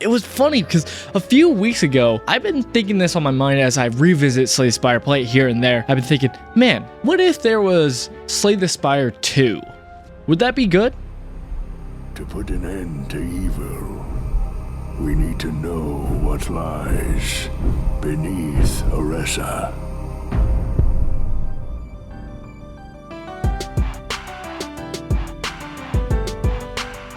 it was funny because a few weeks ago, I've been thinking this on my mind as I revisit Slay the Spire, play it here and there. I've been thinking, man, what if there was Slay the Spire 2? Would that be good? To put an end to evil, we need to know what lies beneath Oresa.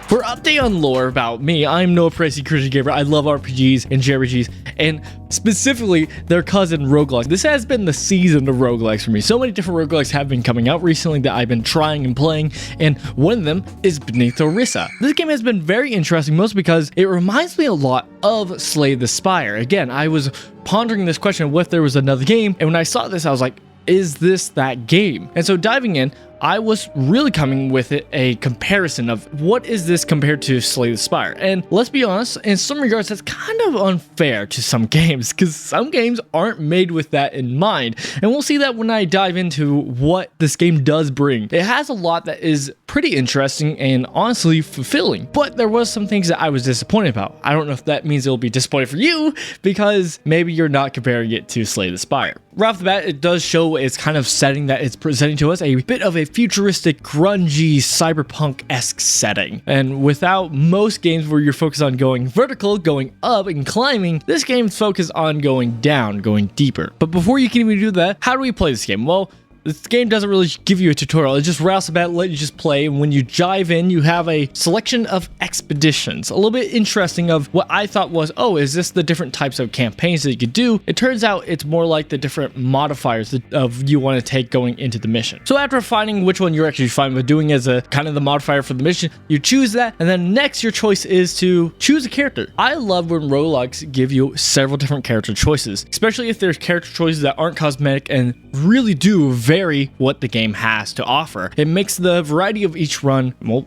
For update on lore about me, I'm no crazy Christian gamer. I love RPGs and JRPGs, and specifically their cousin roguelikes. This has been the season of roguelikes for me. So many different roguelikes have been coming out recently that I've been trying and playing, and one of them is Beneath Oresa. This game has been very interesting, mostly because it reminds me a lot of Slay the Spire. Again, I was pondering this question of what if there was another game, and when I saw this, I was like, is this that game? And so diving in, I was really coming with it a comparison of what is this compared to Slay the Spire. And let's be honest, in some regards, that's kind of unfair to some games because some games aren't made with that in mind. And we'll see that when I dive into what this game does bring. It has a lot that is pretty interesting and honestly fulfilling, but there was some things that I was disappointed about. I don't know if that means it'll be disappointing for you because maybe you're not comparing it to Slay the Spire. Right off the bat, it does show its kind of setting that it's presenting to us, a bit of a futuristic, grungy, cyberpunk-esque setting. And without most games where you're focused on going vertical, going up, and climbing, this game's focused on going down, going deeper. But before you can even do that, how do we play this game? Well, this game doesn't really give you a tutorial. It just right off the bat let you just play, and when you dive in, you have a selection of expeditions. A little bit interesting of what I thought was, oh, is this the different types of campaigns that you could do? It turns out it's more like the different modifiers of you want to take going into the mission. So after finding which one you're actually fine with doing as a kind of the modifier for the mission, you choose that, and then next your choice is to choose a character. I love when roguelikes give you several different character choices, especially if there's character choices that aren't cosmetic and really do vary what the game has to offer. It makes the variety of each run, well,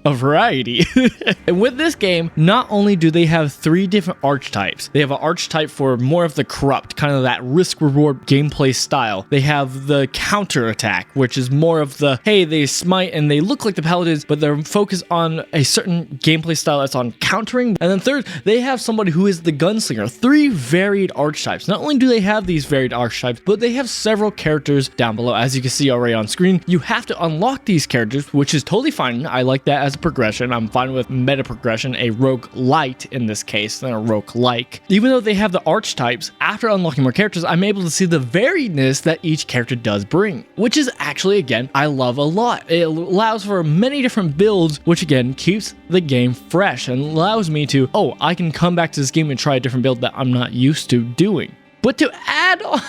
a variety. And with this game, not only do they have 3 different archetypes, they have an archetype for more of the corrupt, kind of that risk-reward gameplay style. They have the counter attack, which is more of the, hey, they smite and they look like the paladins, but they're focused on a certain gameplay style that's on countering. And then third, they have somebody who is the gunslinger. 3 varied archetypes. Not only do they have these varied archetypes, but they have several characters down below. As you can see already on screen, you have to unlock these characters, which is totally fine. I like that as a progression. I'm fine with meta progression, a roguelite in this case, than a roguelike. Even though they have the archetypes, after unlocking more characters, I'm able to see the variedness that each character does bring, which is actually, again, I love a lot. It allows for many different builds, which again keeps the game fresh and allows me to, oh, I can come back to this game and try a different build that I'm not used to doing. But to add on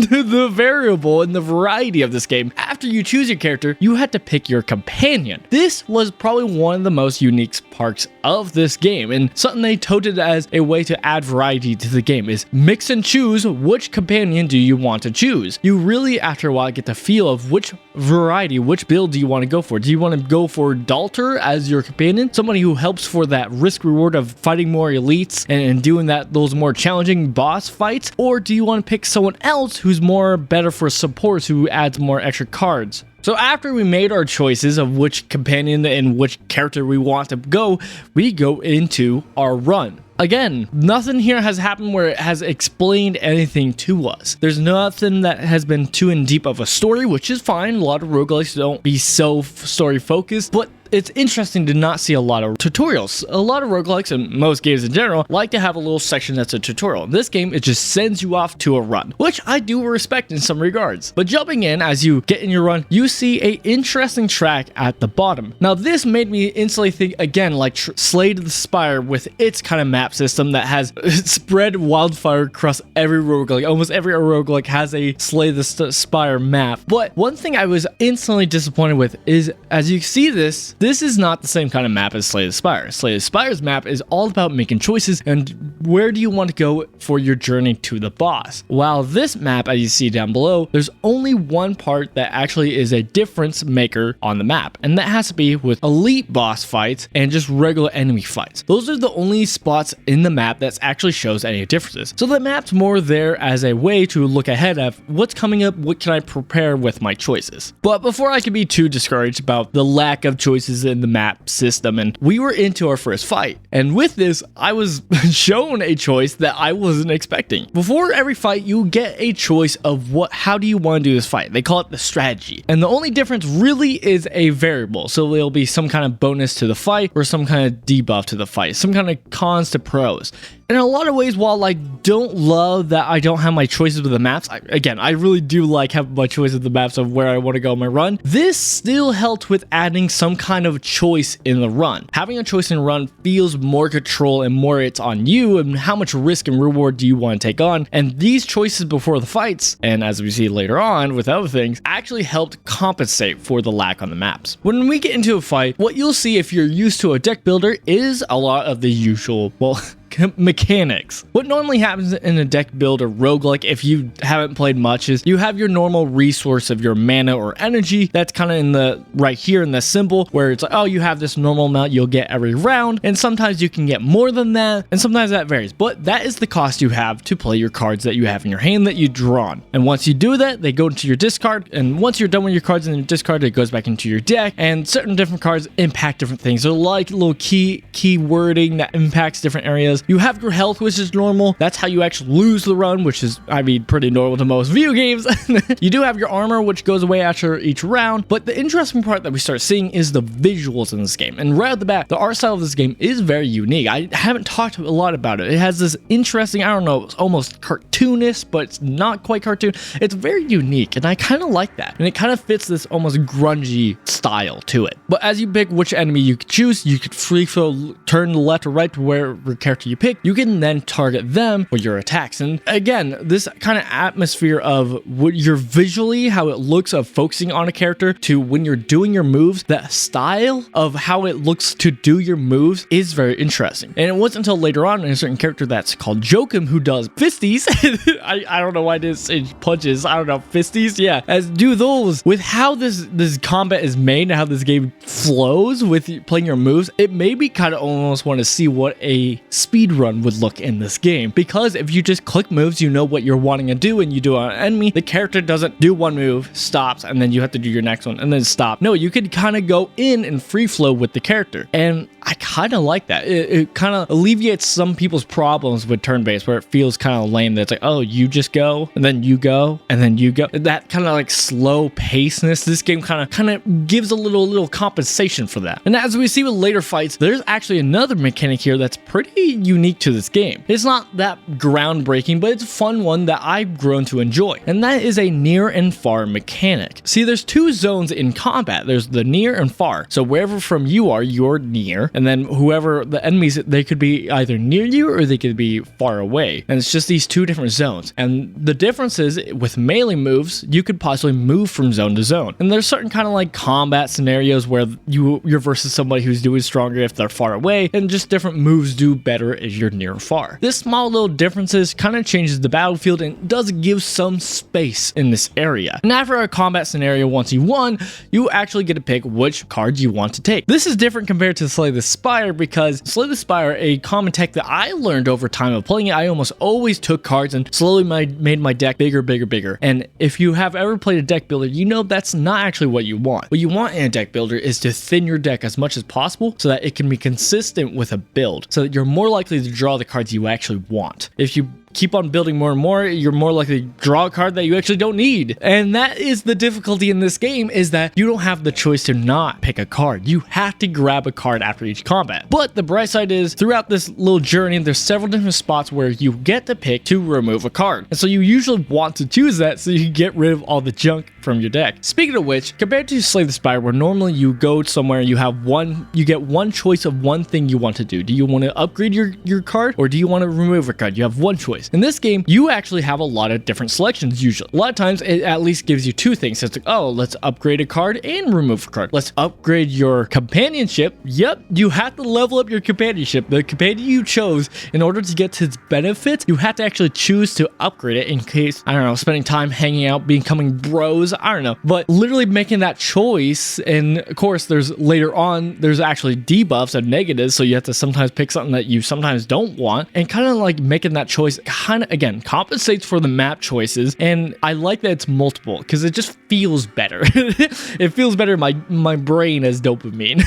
to the variable and the variety of this game, after you choose your character, you had to pick your companion. This was probably one of the most unique parts of this game, and something they touted as a way to add variety to the game is mix and choose which companion do you want to choose. You really, after a while, get the feel of which variety, which build do you want to go for. Do you want to go for Dalter as your companion? Somebody who helps for that risk reward of fighting more elites and doing those more challenging boss fights? Or do you want to pick someone else who's more better for supports, who adds more extra cards? So after we made our choices of which companion and which character we want to go, we go into our run. Again, nothing here has happened where it has explained anything to us. There's nothing that has been too in deep of a story, which is fine. A lot of roguelikes don't be so story focused, but it's interesting to not see a lot of tutorials. A lot of roguelikes, and most games in general, like to have a little section that's a tutorial. In this game, it just sends you off to a run, which I do respect in some regards. But jumping in, as you get in your run, you see a interesting track at the bottom. Now, this made me instantly think, again, like Slay the Spire with its kind of map system that has spread wildfire across every roguelike. Almost every roguelike has a Slay the Spire map. But one thing I was instantly disappointed with is, as you see this is not the same kind of map as Slay the Spire. Slay the Spire's map is all about making choices and where do you want to go for your journey to the boss. While this map, as you see down below, there's only one part that actually is a difference maker on the map, and that has to be with elite boss fights and just regular enemy fights. Those are the only spots in the map that actually shows any differences. So the map's more there as a way to look ahead of what's coming up, what can I prepare with my choices. But before I could be too discouraged about the lack of choices in the map system, and we were into our first fight. And with this, I was shown a choice that I wasn't expecting. Before every fight, you get a choice of how do you want to do this fight. They call it the strategy. And the only difference really is a variable. So there'll be some kind of bonus to the fight or some kind of debuff to the fight, some kind of cons to pros. In a lot of ways, while I don't love that I don't have my choices with the maps, I really do like having my choices with the maps of where I want to go on my run. This still helped with adding some kind of choice in the run. Having a choice in the run feels more control and more it's on you and how much risk and reward do you want to take on. And these choices before the fights, and as we see later on with other things, actually helped compensate for the lack on the maps. When we get into a fight, what you'll see if you're used to a deck builder is a lot of the usual, mechanics. What normally happens in a deck builder roguelike, if you haven't played much, is you have your normal resource of your mana or energy that's kind of in the right here in the symbol, where it's like, oh, you have this normal amount you'll get every round, and sometimes you can get more than that, and sometimes that varies, but that is the cost you have to play your cards that you have in your hand that you drawn. And once you do that, they go into your discard, and once you're done with your cards in your discard, it goes back into your deck, and certain different cards impact different things. They're like little key wording that impacts different areas. You have your health, which is normal. That's how you actually lose the run, which is, pretty normal to most video games. You do have your armor, which goes away after each round. But the interesting part that we start seeing is the visuals in this game. And right off the bat, the art style of this game is very unique. I haven't talked a lot about it. It has this interesting, it's almost cartoonish, but it's not quite cartoon. It's very unique, and I kind of like that. And it kind of fits this almost grungy style to it. But as you pick which enemy you could choose, you could free flow, turn left or right to wherever character you pick. You can then target them for your attacks. And again, this kind of atmosphere of what you're visually, how it looks of focusing on a character to when you're doing your moves, that style of how it looks to do your moves is very interesting. And it wasn't until later on in a certain character that's called Jokum who does fisties. I don't know why this punches. I don't know, fisties. Yeah, as do those with how this combat is made and how this game flows with playing your moves. It made me kind of almost want to see what a speed run would look in this game, because if you just click moves, you know what you're wanting to do and you do on an enemy. The character doesn't do one move, stops, and then you have to do your next one and then stop. No, you could kind of go in and free flow with the character, and I kind of like that. It kind of alleviates some people's problems with turn-based, where it feels kind of lame that it's like, oh, you just go and then you go and then you go. That kind of like slow paceness, this game kind of gives a little compensation for that. And as we see with later fights, there's actually another mechanic here that's pretty unique to this game. It's not that groundbreaking, but it's a fun one that I've grown to enjoy, and that is a near and far mechanic. See, there's two zones in combat. There's the near and far. So wherever from you are, you're near, and then whoever the enemies, they could be either near you or they could be far away. And it's just these two different zones. And the difference is with melee moves, you could possibly move from zone to zone. And there's certain kind of like combat scenarios where you're versus somebody who's doing stronger if they're far away, and just different moves do better if you're near or far. This small little differences kind of changes the battlefield and does give some space in this area. And after a combat scenario, once you won, you actually get to pick which cards you want to take. This is different compared to Slay the Spire, because Slay the Spire, a common tech that I learned over time of playing it, I almost always took cards and slowly made my deck bigger. And if you have ever played a deck builder, you know that's not actually what you want. What you want in a deck builder is to thin your deck as much as possible so that it can be consistent with a build, so that you're more likely to draw the cards you actually want. If you keep on building more and more, you're more likely to draw a card that you actually don't need. And that is the difficulty in this game, is that you don't have the choice to not pick a card. You have to grab a card after each combat. But the bright side is, throughout this little journey, there's several different spots where you get to pick to remove a card. And so you usually want to choose that so you can get rid of all the junk from your deck. Speaking of which, compared to Slay the Spire, where normally you go somewhere and you get one choice of one thing you want to do. Do you want to upgrade your card, or do you want to remove a card? You have one choice. choice. In this game, you actually have a lot of different selections usually. A lot of times it at least gives you two things. It's like, oh, let's upgrade a card and remove a card. Let's upgrade your companionship. Yep, you have to level up your companionship. The companion you chose, in order to get to its benefits, you have to actually choose to upgrade it in case, I don't know, spending time hanging out, becoming bros, I don't know. But literally making that choice, and of course, later on, there's actually debuffs and negatives, so you have to sometimes pick something that you sometimes don't want, and kind of like making that choice kind of, again, compensates for the map choices. And I like that it's multiple because it just feels better. It feels better in my brain as dopamine.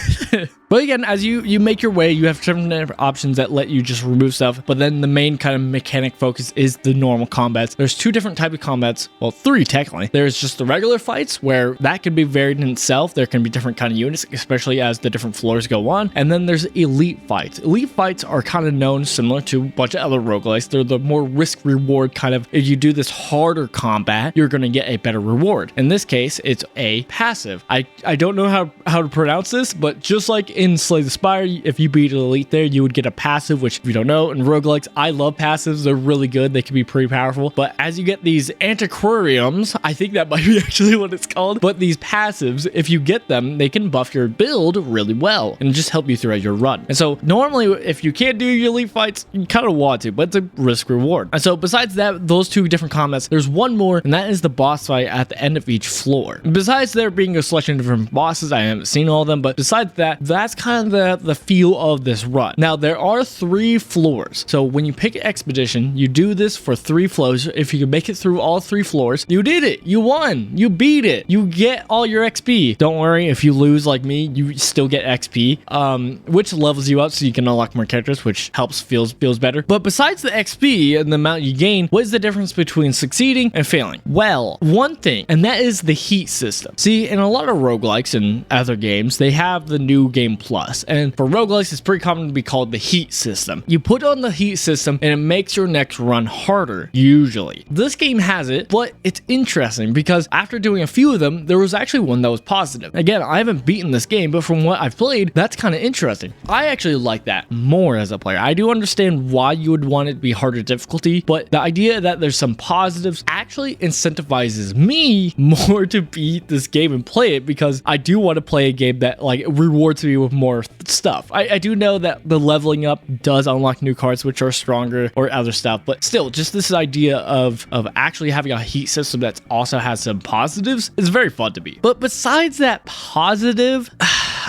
But again, as you make your way, you have different options that let you just remove stuff, but then the main kind of mechanic focus is the normal combats. There's two different types of combats, well, three technically. There's just the regular fights, where that can be varied in itself. There can be different kind of units, especially as the different floors go on. And then there's elite fights. Elite fights are kind of known similar to a bunch of other roguelikes. They're the more risk reward kind of, if you do this harder combat, you're going to get a better reward. In this case, it's a passive. I don't know how to pronounce this, but just like in Slay the Spire, if you beat an elite there, you would get a passive, which if you don't know, in roguelikes, I love passives. They're really good. They can be pretty powerful. But as you get these antiquariums, I think that might be actually what it's called, but these passives, if you get them, they can buff your build really well and just help you throughout your run. And so normally, if you can't do your elite fights, you kind of want to, but it's a risk reward. And so besides that, those two different combats, there's one more, and that is the boss fight at the end of each floor. Besides there being a selection of different bosses, I haven't seen all of them, but besides that, that's kind of the feel of this run. Now, there are 3 floors. So when you pick Expedition, you do this for 3 floors. If you can make it through all 3 floors, you did it. You won. You beat it. You get all your XP. Don't worry, if you lose like me, you still get XP, which levels you up so you can unlock more characters, which helps, feels better. But besides the XP and the amount you gain, what is the difference between succeeding and failing? Well, one thing, and that is the heat system. See, in a lot of roguelikes and other games, they have the new game plus, and for roguelikes, it's pretty common to be called the heat system. You put on the heat system and it makes your next run harder, usually. This game has it, but it's interesting because after doing a few of them, there was actually one that was positive. Again, I haven't beaten this game, but from what I've played, that's kind of interesting. I actually like that more as a player. I do understand why you would want it to be harder difficulty, but the idea that there's some positives actually incentivizes me more to beat this game and play it, because I do want to play a game that like rewards me with more stuff. I do know that the leveling up does unlock new cards which are stronger or other stuff, but still, just this idea of actually having a heat system that also has some positives is very fun to me. But besides that positive,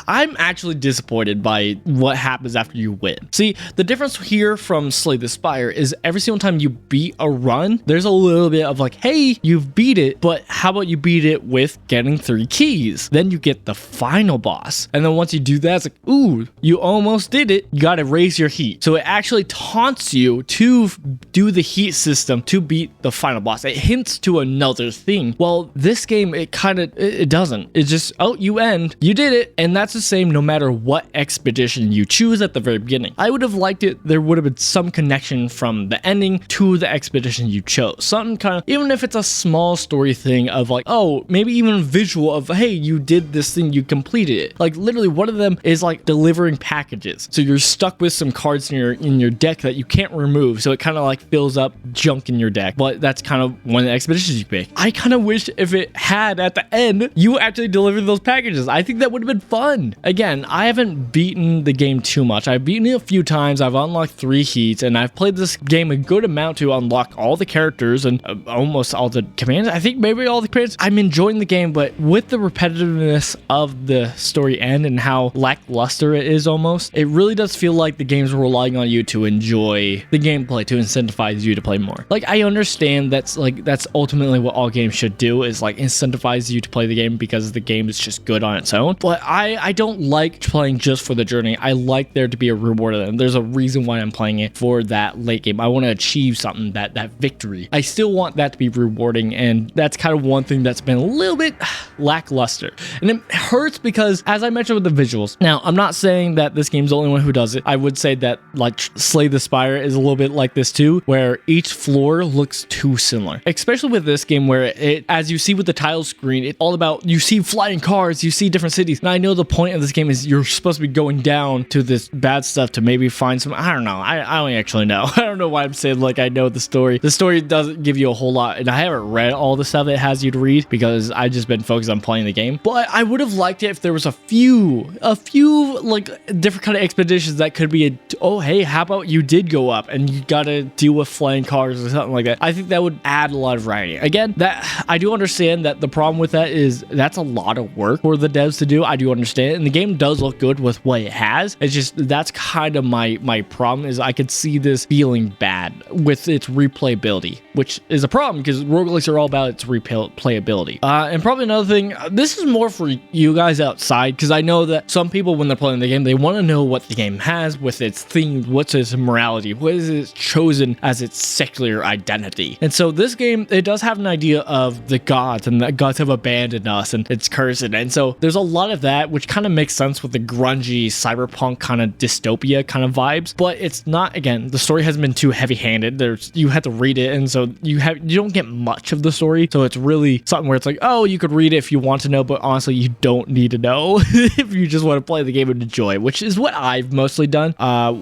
I'm actually disappointed by what happens after you win. See, the difference here from Slay the Spire is every single time you beat a run, there's a little bit of like, hey, you've beat it, but how about you beat it with getting 3 keys? Then you get the final boss. And then once you do that, it's like, ooh, you almost did it. You got to raise your heat. So it actually taunts you to do the heat system to beat the final boss. It hints to another thing. Well, this game, it doesn't. It's just, oh, you end, you did it. And that's the same no matter what expedition you choose at the very beginning. I would have liked it. There would have been some connection from the ending to the expedition you chose. Something kind of, even if it's a small story thing of like, oh, maybe even a visual of, hey, you did this thing, you completed it. Like literally one of them is like delivering packages. So you're stuck with some cards in your deck that you can't remove. So it kind of like fills up junk in your deck. But that's kind of one of the expeditions you pick. I kind of wish if it had at the end, you actually delivered those packages. I think that would have been fun. Again, I haven't beaten the game too much. I've beaten it a few times. I've unlocked 3 heats, and I've played this game a good amount to unlock all the characters and almost all the commands. I think maybe all the commands. I'm enjoying the game, but with the repetitiveness of the story end and how lackluster it is almost, it really does feel like the game's relying on you to enjoy the gameplay to incentivize you to play more. Like, I understand that's ultimately what all games should do, is like incentivize you to play the game because the game is just good on its own. But I don't like playing just for the journey. I like there to be a reward, and there's a reason why I'm playing it for that late game. I want to achieve something, that victory. I still want that to be rewarding, and that's kind of one thing that's been a little bit lackluster. And it hurts because, as I mentioned with the visuals, now I'm not saying that this game's the only one who does it. I would say that like Slay the Spire is a little bit like this too, where each floor looks too similar, especially with this game where it, as you see with the tile screen, it's all about, you see flying cars, you see different cities. And I know the point of this game is you're supposed to be going down to this bad stuff to maybe find some, I don't know. I don't actually know. I don't know why I'm saying like I know the story. The story doesn't give you a whole lot, and I haven't read all the stuff it has you to read because I've just been focused on playing the game. But I would have liked it if there was a few like different kind of expeditions that could be oh hey, how about you did go up and you gotta deal with flying cars or something like that. I think that would add a lot of variety. Again, that I do understand that the problem with that is that's a lot of work for the devs to do. I do understand it, and the game does look good with what it has. It's just that's kind of my problem is I could see this feeling bad with its replayability, which is a problem because roguelikes are all about its replayability. And probably another thing, this is more for you guys outside because I know that some people when they're playing the game, they want to know what the game has with its theme, what's its morality, what is it chosen as its secular identity. And so this game, it does have an idea of the gods and that gods have abandoned us and it's cursed. And so there's a lot of that, which kind of makes sense with the grungy cyberpunk kind of dystopia kind of vibes, but it's not, again, the story hasn't been too heavy-handed. You have to read it, and so you don't get much of the story. So it's really something where it's like, oh, you could read it if you want to know, but honestly, you don't need to know if you just want to play the game and enjoy, which is what I've mostly done,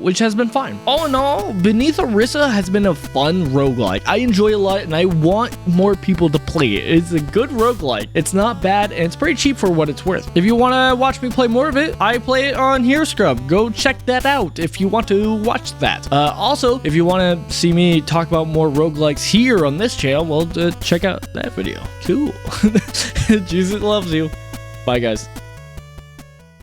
which has been fine. All in all, Beneath Oresa has been a fun roguelike. I enjoy it a lot, and I want more people to play it. It's a good roguelike. It's not bad, and it's pretty cheap for what it's worth. If you want to watch me play more of it, I play it on Here Scrub. Go check that out if you want to watch that. Also, if you want to see me talk about more roguelikes here on this channel, well, check out that video. Cool. Jesus loves you. Bye, guys.